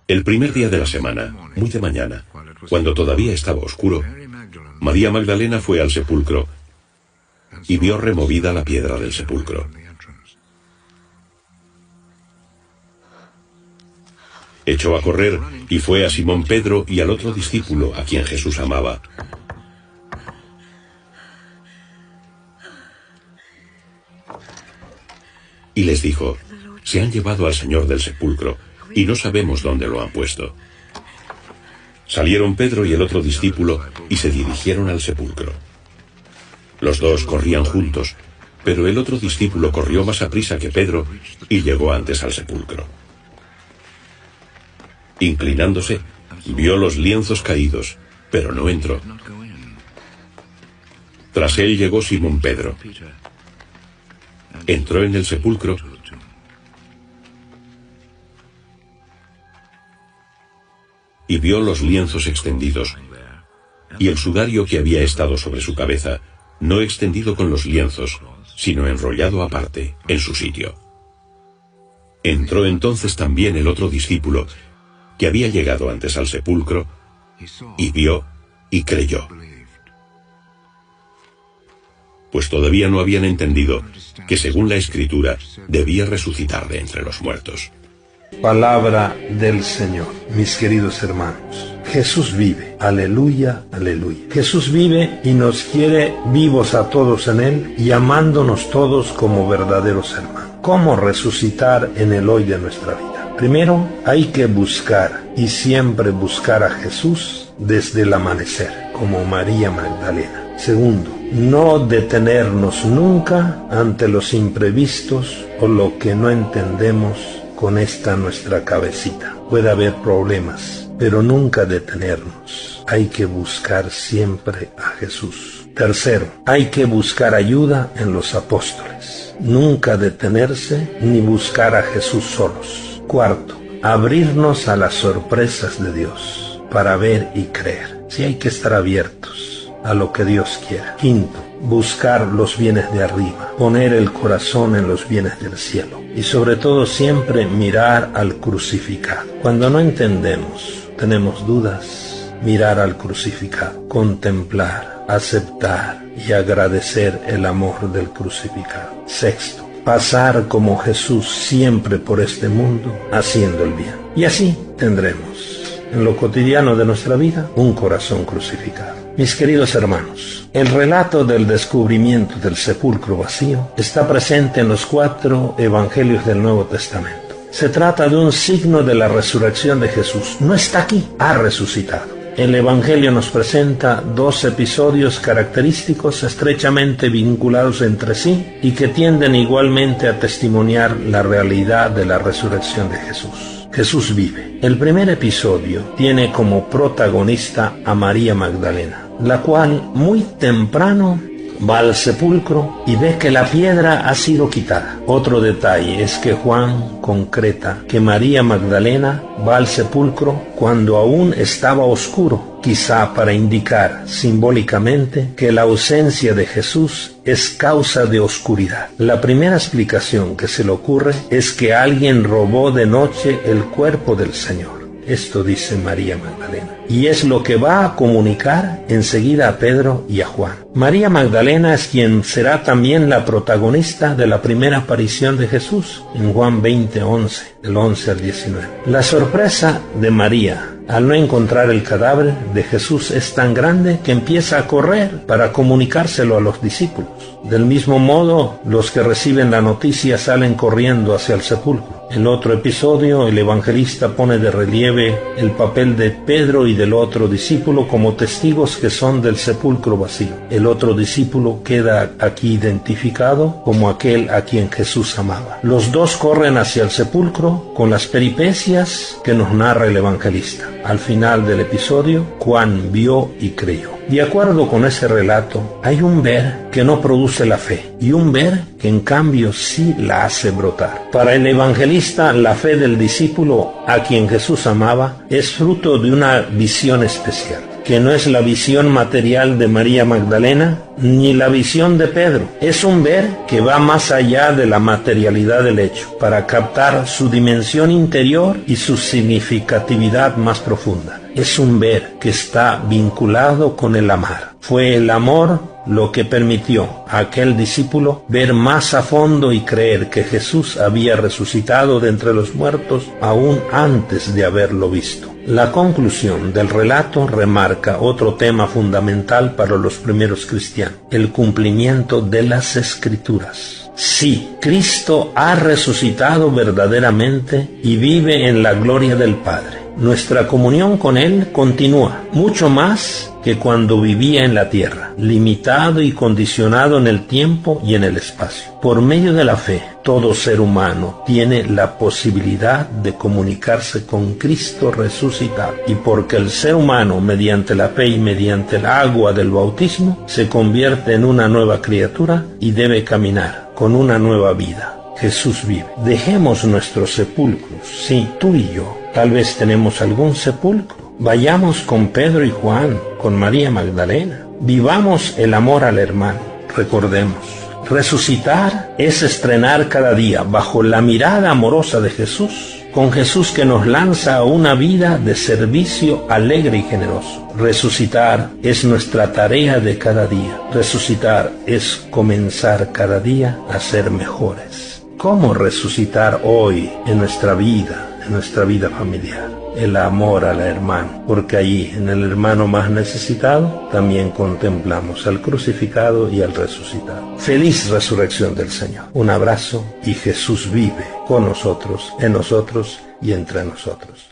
El primer día de la semana, muy de mañana, cuando todavía estaba oscuro, María Magdalena fue al sepulcro y vio removida la piedra del sepulcro. Echó a correr y fue a Simón Pedro y al otro discípulo a quien Jesús amaba. Y les dijo: se han llevado al Señor del sepulcro y no sabemos dónde lo han puesto. Salieron Pedro y el otro discípulo y se dirigieron al sepulcro. Los dos corrían juntos, pero el otro discípulo corrió más aprisa que Pedro y llegó antes al sepulcro. Inclinándose, vio los lienzos caídos, pero no entró. Tras él llegó Simón Pedro. Entró en el sepulcro y vio los lienzos extendidos y el sudario que había estado sobre su cabeza, no extendido con los lienzos, sino enrollado aparte, en su sitio. Entró entonces también el otro discípulo, que había llegado antes al sepulcro, y vio y creyó. Pues todavía no habían entendido que, según la Escritura, debía resucitar de entre los muertos. Palabra del Señor, mis queridos hermanos. Jesús vive, aleluya, aleluya. Jesús vive y nos quiere vivos a todos en Él y amándonos todos como verdaderos hermanos. ¿Cómo resucitar en el hoy de nuestra vida? Primero, hay que buscar y siempre buscar a Jesús desde el amanecer, como María Magdalena. Segundo, no detenernos nunca ante los imprevistos o lo que no entendemos con esta nuestra cabecita. Puede haber problemas, pero nunca detenernos. Hay que buscar siempre a Jesús. Tercero, hay que buscar ayuda en los apóstoles. Nunca detenerse ni buscar a Jesús solos. Cuarto, abrirnos a las sorpresas de Dios para ver y creer. Sí, hay que estar abiertos a lo que Dios quiera. Quinto, buscar los bienes de arriba, poner el corazón en los bienes del cielo y sobre todo siempre mirar al crucificado. Cuando no entendemos, tenemos dudas, mirar al crucificado, contemplar, aceptar y agradecer el amor del crucificado. Sexto, pasar como Jesús siempre por este mundo haciendo el bien. Y así tendremos en lo cotidiano de nuestra vida un corazón crucificado. Mis queridos hermanos, el relato del descubrimiento del sepulcro vacío está presente en los 4 evangelios del Nuevo Testamento. Se trata de un signo de la resurrección de Jesús. No está aquí, ha resucitado. El evangelio nos presenta 2 episodios característicos estrechamente vinculados entre sí y que tienden igualmente a testimoniar la realidad de la resurrección de Jesús. Jesús vive. El primer episodio tiene como protagonista a María Magdalena, la cual muy temprano va al sepulcro y ve que la piedra ha sido quitada. Otro detalle es que Juan concreta que María Magdalena va al sepulcro cuando aún estaba oscuro, quizá para indicar simbólicamente que la ausencia de Jesús es causa de oscuridad. La primera explicación que se le ocurre es que alguien robó de noche el cuerpo del Señor. Esto dice María Magdalena. Y es lo que va a comunicar enseguida a Pedro y a Juan. María Magdalena es quien será también la protagonista de la primera aparición de Jesús, en Juan 20:11, del 11 al 19. La sorpresa de María al no encontrar el cadáver de Jesús es tan grande que empieza a correr para comunicárselo a los discípulos. Del mismo modo, los que reciben la noticia salen corriendo hacia el sepulcro. En otro episodio, el evangelista pone de relieve el papel de Pedro y del otro discípulo como testigos que son del sepulcro vacío. El otro discípulo queda aquí identificado como aquel a quien Jesús amaba. Los dos corren hacia el sepulcro con las peripecias que nos narra el evangelista. Al final del episodio, Juan vio y creyó. De acuerdo con ese relato, hay un ver que no produce la fe y un ver que en cambio sí la hace brotar. Para el evangelista, la fe del discípulo a quien Jesús amaba es fruto de una visión especial. que no es la visión material de María Magdalena, ni la visión de Pedro. Es un ver que va más allá de la materialidad del hecho, para captar su dimensión interior y su significatividad más profunda. Es un ver que está vinculado con el amar. Fue el amor lo que permitió a aquel discípulo ver más a fondo y creer que Jesús había resucitado de entre los muertos aún antes de haberlo visto. La conclusión del relato remarca otro tema fundamental para los primeros cristianos: el cumplimiento de las Escrituras. Sí, Cristo ha resucitado verdaderamente y vive en la gloria del Padre. Nuestra comunión con Él continúa, mucho más que cuando vivía en la tierra, limitado y condicionado en el tiempo y en el espacio. Por medio de la fe, todo ser humano tiene la posibilidad de comunicarse con Cristo resucitado. Y porque el ser humano, mediante la fe y mediante el agua del bautismo, se convierte en una nueva criatura y debe caminar con una nueva vida. Jesús vive. Dejemos nuestros sepulcros, sí, tú y yo. Tal vez tenemos algún sepulcro. Vayamos con Pedro y Juan, con María Magdalena. Vivamos el amor al hermano. Recordemos, resucitar es estrenar cada día bajo la mirada amorosa de Jesús, con Jesús que nos lanza a una vida de servicio alegre y generoso. Resucitar es nuestra tarea de cada día. Resucitar es comenzar cada día a ser mejores. ¿Cómo resucitar hoy en nuestra vida familiar? El amor al hermano, porque allí, en el hermano más necesitado, también contemplamos al crucificado y al resucitado. Feliz resurrección del Señor. Un abrazo, y Jesús vive con nosotros, en nosotros y entre nosotros.